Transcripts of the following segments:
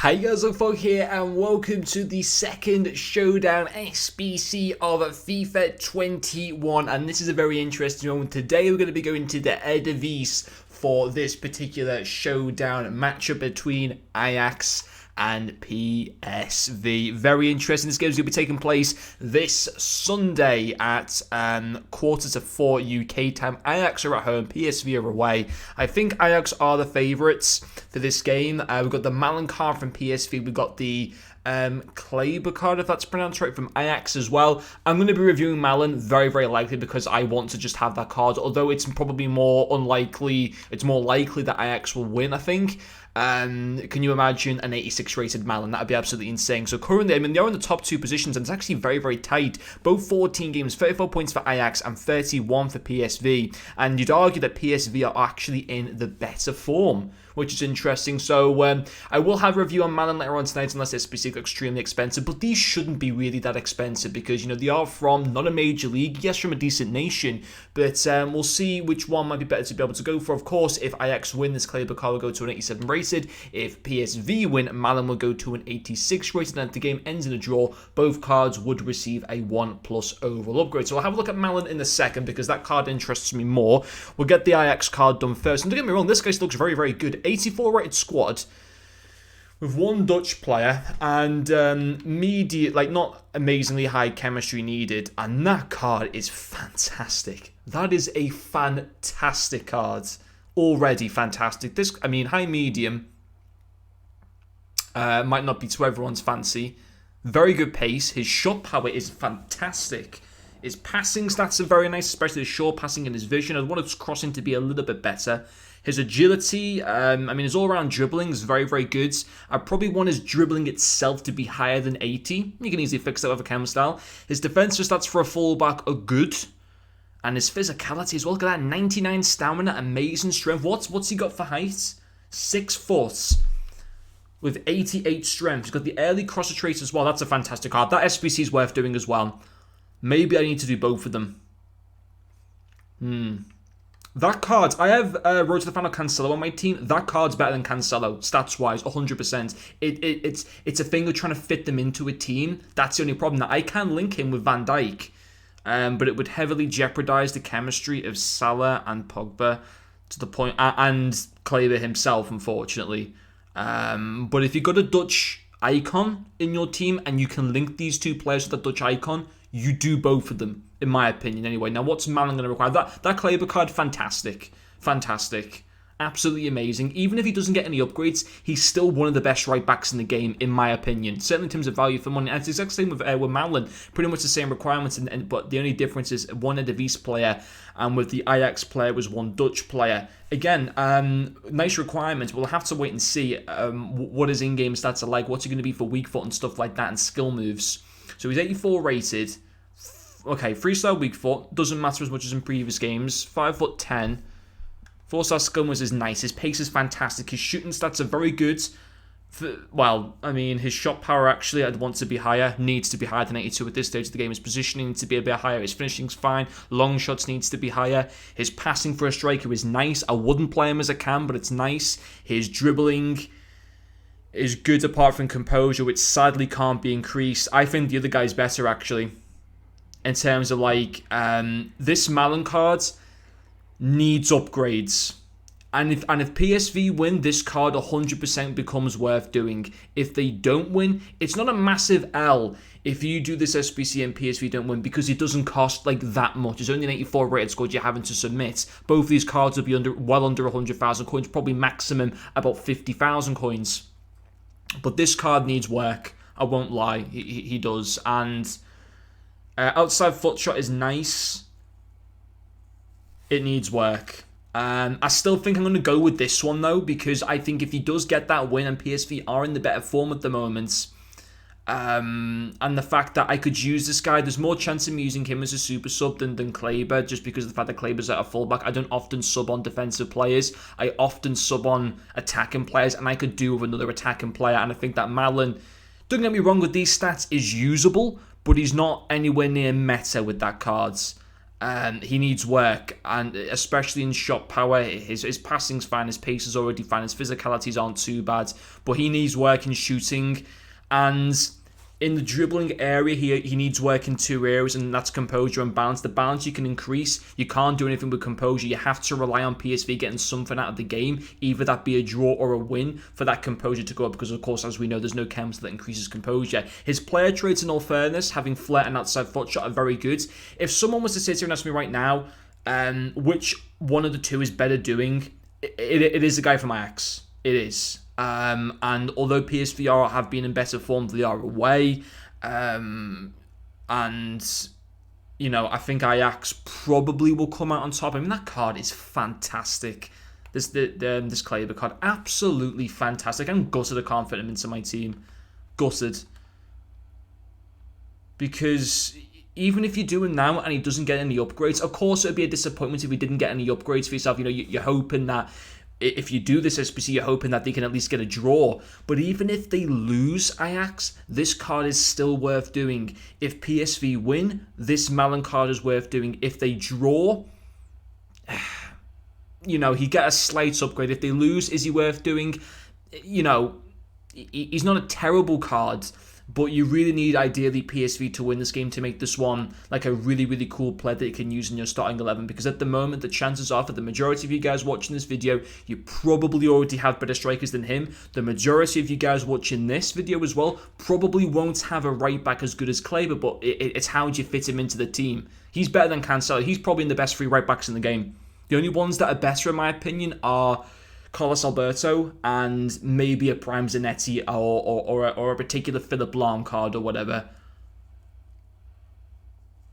Hi guys, Fogg here and welcome to the second Showdown SBC of FIFA 21, and this is a very interesting one. Today we're going to be going to the Eredivisie for this particular Showdown matchup between Ajax and PSV. Very interesting. This game is going to be taking place this Sunday at 3:45 UK time. Ajax are at home, PSV are away. I think Ajax are the favourites for this game. We've got the Malen card from PSV. We've got the Klaiber card, if that's pronounced right, from Ajax as well. I'm going to be reviewing Malen, very, very likely, because I want to just have that card, although it's probably more unlikely. It's more likely that Ajax will win, I think. Can you imagine an 86 rated Malen? That would be absolutely insane. So currently, I mean, they're in the top two positions, and it's actually very, very tight. Both 14 games, 34 points for Ajax and 31 for PSV. And you'd argue that PSV are actually in the better form, which is interesting. So I will have a review on Malen later on tonight, unless SBC are extremely expensive. But these shouldn't be really that expensive because, you know, they are from not a major league, yes, from a decent nation. But we'll see which one might be better to be able to go for. Of course, if Ajax win, this Klaiber card will go to an 87 rated. If PSV win, Malen will go to an 86 rated. And if the game ends in a draw, both cards would receive a 1+ overall upgrade. So I'll have a look at Malen in a second because that card interests me more. We'll get the Ajax card done first. And don't get me wrong, this guy still looks very, very good. 84 rated squad with one Dutch player and not amazingly high chemistry needed, and that card is fantastic. That is a fantastic card. Already fantastic. This, I mean, high medium might not be to everyone's fancy. Very good pace. His shot power is fantastic. His passing stats are very nice, especially his short passing and his vision. I want his crossing to be a little bit better. His agility, I mean, his all-around dribbling is very, very good. I probably want his dribbling itself to be higher than 80. You can easily fix that with a chem style. His defensive stats for a fullback are good. And his physicality as well. Look at that, 99 stamina, amazing strength. What's he got for height? 6 foot with 88 strength. He's got the early crosser trait as well. That's a fantastic card. That SBC is worth doing as well. Maybe I need to do both of them. That card, I have Road to the Final Cancelo on my team. That card's better than Cancelo, stats-wise, 100%. It's a thing of trying to fit them into a team. That's the only problem. Now, I can link him with Van Dijk, but it would heavily jeopardise the chemistry of Salah and Pogba to the point, and Klaiber himself, unfortunately. But if you've got a Dutch icon in your team and you can link these two players with a Dutch icon, you do both of them, in my opinion, anyway. Now, what's Malen going to require? That Klaiber card, fantastic. Fantastic. Absolutely amazing. Even if he doesn't get any upgrades, he's still one of the best right-backs in the game, in my opinion. Certainly in terms of value for money. And it's the exact same with Malen. Pretty much the same requirements, but the only difference is one Eredivisie player, and with the Ajax player was one Dutch player. Again, nice requirements. We'll have to wait and see what his in-game stats are like, what's he going to be for weak foot and stuff like that, and skill moves. So he's 84 rated. Okay, 3-star weak foot. Doesn't matter as much as in previous games. 5'10". 4-star skill moves is nice. His pace is fantastic. His shooting stats are very good. Well, I mean, his shot power actually I'd want to be higher. Needs to be higher than 82 at this stage of the game. His positioning needs to be a bit higher. His finishing's fine. Long shots needs to be higher. His passing for a striker is nice. I wouldn't play him as a cam, but it's nice. His dribbling is good apart from composure, which sadly can't be increased. I think the other guy's better, actually. In terms of, like, this Malen card needs upgrades. And if PSV win, this card 100% becomes worth doing. If they don't win, it's not a massive L if you do this SBC and PSV don't win, because it doesn't cost like that much. It's only an 84 rated squad you're having to submit. Both of these cards will be well under 100,000 coins, probably maximum about 50,000 coins. But this card needs work. I won't lie, he does. And outside foot shot is nice. It needs work. I still think I'm going to go with this one, though, because I think if he does get that win, and PSV are in the better form at the moment, and the fact that I could use this guy, there's more chance of me using him as a super sub than Klaiber, just because of the fact that Klaiber's at a fullback. I don't often sub on defensive players. I often sub on attacking players, and I could do with another attacking player, and I think that Malen, don't get me wrong, with these stats is usable, but he's not anywhere near meta with that cards. He needs work, and especially in shot power. His passing's fine, his pace is already fine, his physicalities aren't too bad, but he needs work in shooting, and in the dribbling area, he needs work in two areas, and that's composure and balance. The balance you can increase. You can't do anything with composure. You have to rely on PSV getting something out of the game, either that be a draw or a win, for that composure to go up, because, of course, as we know, there's no chemistry that increases composure. His player traits, in all fairness, having flair and outside foot shot, are very good. If someone was to sit here and ask me right now, which one of the two is better doing, it is the guy from Ajax. It is. And although PSV have been in better form, they are away. And, you know, I think Ajax probably will come out on top. I mean, that card is fantastic. This Klaiber card, absolutely fantastic. I'm gutted I can't fit him into my team. Gutted. Because even if you do him now and he doesn't get any upgrades, of course it would be a disappointment if he didn't get any upgrades for yourself. You know, you're hoping that if you do this SBC, you're hoping that they can at least get a draw. But even if they lose Ajax, this card is still worth doing. If PSV win, this Malen card is worth doing. If they draw, you know, he get a slight upgrade. If they lose, is he worth doing? You know, he's not a terrible card, but you really need, ideally, PSV to win this game to make this one like a really, really cool play that you can use in your starting 11. Because at the moment, the chances are that the majority of you guys watching this video, you probably already have better strikers than him. The majority of you guys watching this video as well probably won't have a right back as good as Klaiber, but it's how do you fit him into the team. He's better than Cancelo. He's probably in the best three right backs in the game. The only ones that are better, in my opinion, are Carlos Alberto and maybe a Prime Zanetti or a particular Philip Lahm card or whatever.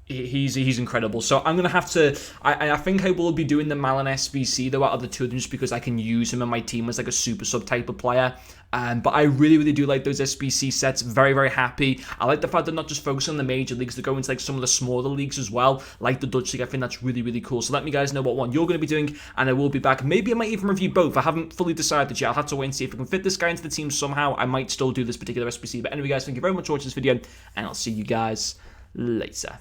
He's incredible. So I'm going to have to... I think I will be doing the Malen SBC, though, out of the two of them, just because I can use him in my team as like a super sub type of player. But I really, really do like those SBC sets. Very, very happy. I like the fact they're not just focusing on the major leagues. They're going to like some of the smaller leagues as well, like the Dutch League. I think that's really, really cool. So let me guys know what one you're going to be doing, and I will be back. Maybe I might even review both. I haven't fully decided yet. I'll have to wait and see if I can fit this guy into the team somehow. I might still do this particular SBC. But anyway, guys, thank you very much for watching this video, and I'll see you guys later.